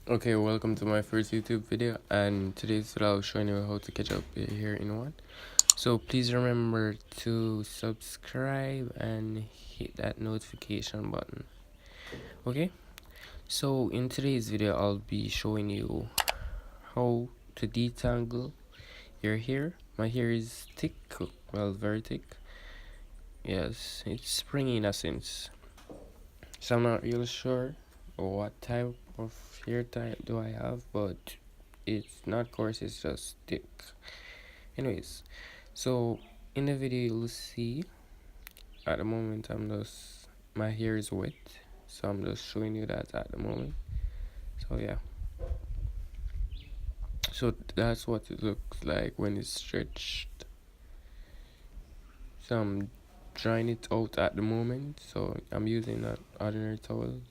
Okay, welcome to my first YouTube video, and today's video I'll showing you how to catch up here in one. So please remember to subscribe and hit that notification button. Okay, so in today's video I'll be showing you how to detangle your hair. My hair is thick, well, very thick. Yes, it's springy in a sense, so I'm not really sure what type of hair type do I have, but it's not coarse, it's just thick. Anyways, so in the video you'll see at the moment my hair is wet, so I'm just showing you that at the moment. So yeah, so that's what it looks like when it's stretched. So I'm drying it out at the moment, so I'm using an ordinary towel.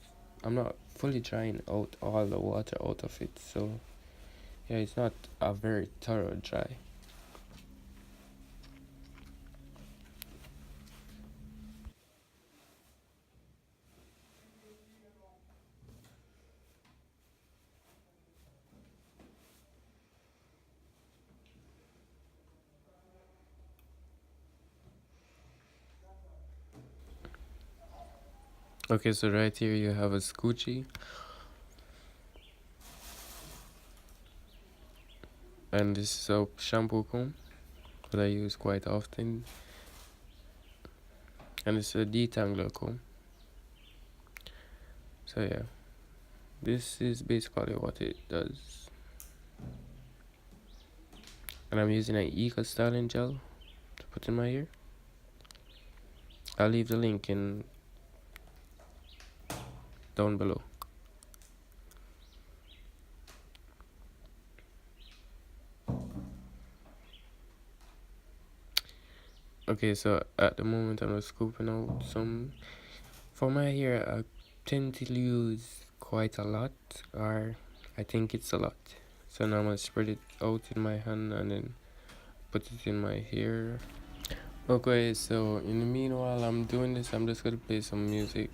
I'm not fully drying out all the water out of it, so yeah, it's not a very thorough dry. Okay, so right here you have a scoochie, and this is a shampoo comb that I use quite often, and it's a detangler comb. So yeah, this is basically what it does, and I'm using an eco styling gel to put in my hair. I'll leave the link in down below. Okay, so at the moment I'm just scooping out some. For my hair, I tend to use quite a lot, or I think it's a lot. So now I'm gonna spread it out in my hand and then put it in my hair. Okay, so in the meanwhile I'm doing this, I'm just gonna play some music.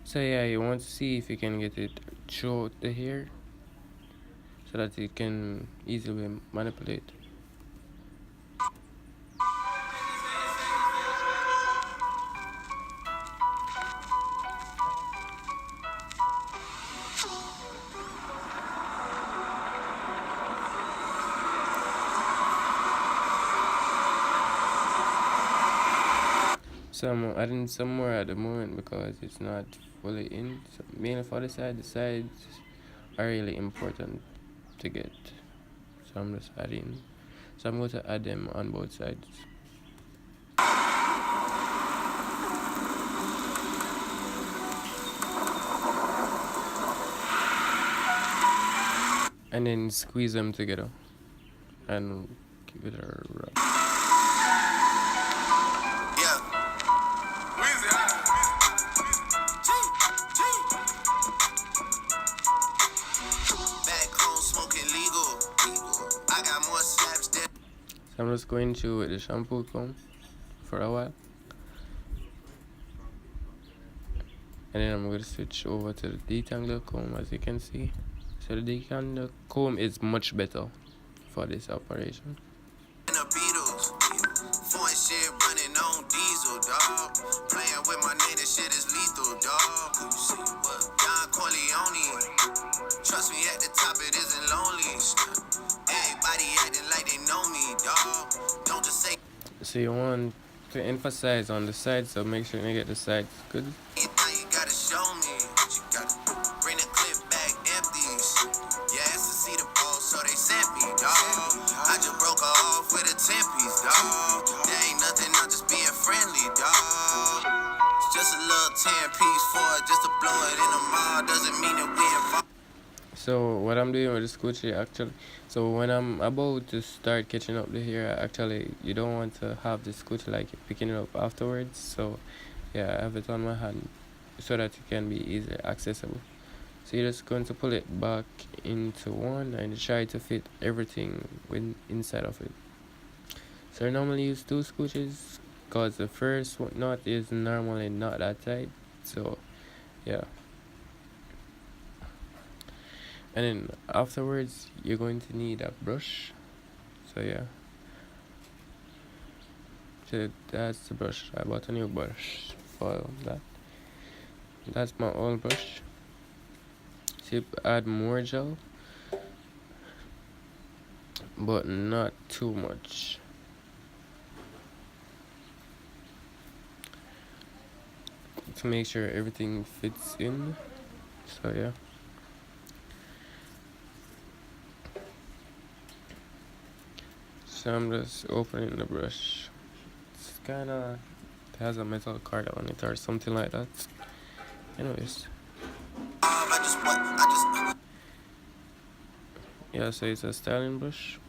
So yeah, you want to see if you can get it throughout the hair so that it can easily manipulate. So I'm adding some more at the moment because it's not fully in. So mainly for the sides are really important to get. So I'm just adding. So I'm going to add them on both sides. And then squeeze them together and give it a rub. So I'm just going through with the shampoo comb for a while, and then I'm going to switch over to the detangler comb, as you can see. So the detangler comb is much better for this operation. Trust me, at the top it isn't lonely. Everybody acting like they know me, dog. Don't just say. So you want to emphasize on the sides, so make sure you get the sides good. You gotta show me. You gotta bring the clip back empty. Yeah, it's to see the ball, so they sent me, dog. I just broke her off with a 10-piece, dog. There ain't nothing, I'm just being friendly, dog. It's just a little 10-piece for it, just to blow it in the mall. Doesn't mean that we involved. So what I'm doing with the scoochie actually, so when I'm about to start catching up the hair, actually you don't want to have the scoochie like picking it up afterwards. So yeah, I have it on my hand so that it can be easily accessible. So you're just going to pull it back into one and try to fit everything inside of it. So I normally use 2 scooches because the first knot is normally not that tight. So yeah, and then afterwards you're going to need a brush. So yeah, so that's the brush. I bought a new brush for that. That's my old brush. So add more gel, but not too much. To make sure everything fits in. So yeah. So I'm just opening the brush. It's kinda, it has a metal card on it or something like that. Anyways. Yeah, so it's a styling brush.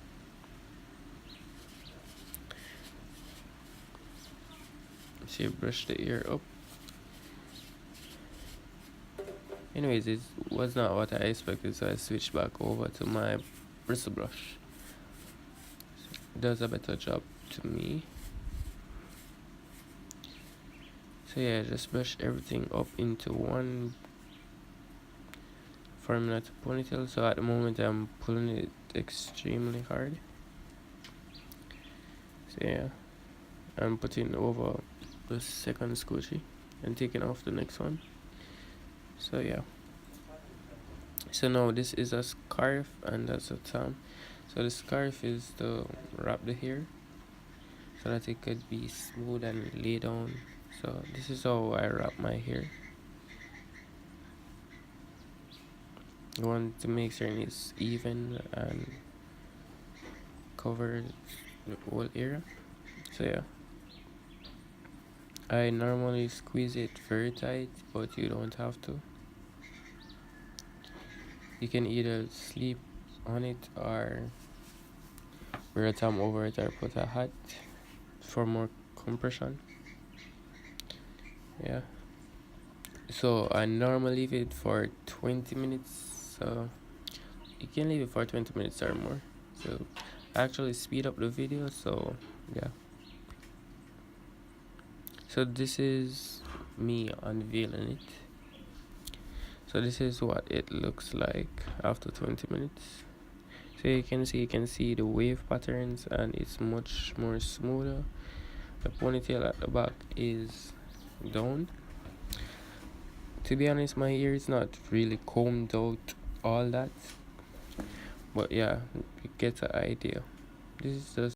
So you brush the ear up. Anyways, it was not what I expected, so I switched back over to my bristle brush. It does a better job to me. So yeah, just brush everything up into one, forming out a ponytail. So at the moment I'm pulling it extremely hard. So yeah, I'm putting over the second scoochie and taking off the next one. So yeah, so now this is a scarf and that's a thumb. So the scarf is to wrap the hair so that it could be smooth and lay down. So this is how I wrap my hair. I want to make sure it's even and cover the whole area. So yeah, I normally squeeze it very tight, but you don't have to. You can either sleep on it or wear a thumb over it or put a hat for more compression. Yeah, so I normally leave it for 20 minutes. So you can leave it for 20 minutes or more. So I actually speed up the video. So yeah, so this is me unveiling it. So this is what it looks like after 20 minutes. So you can see the wave patterns and it's much more smoother. The ponytail at the back is down. To be honest, my hair is not really combed out all that, but yeah, you get the idea. This is just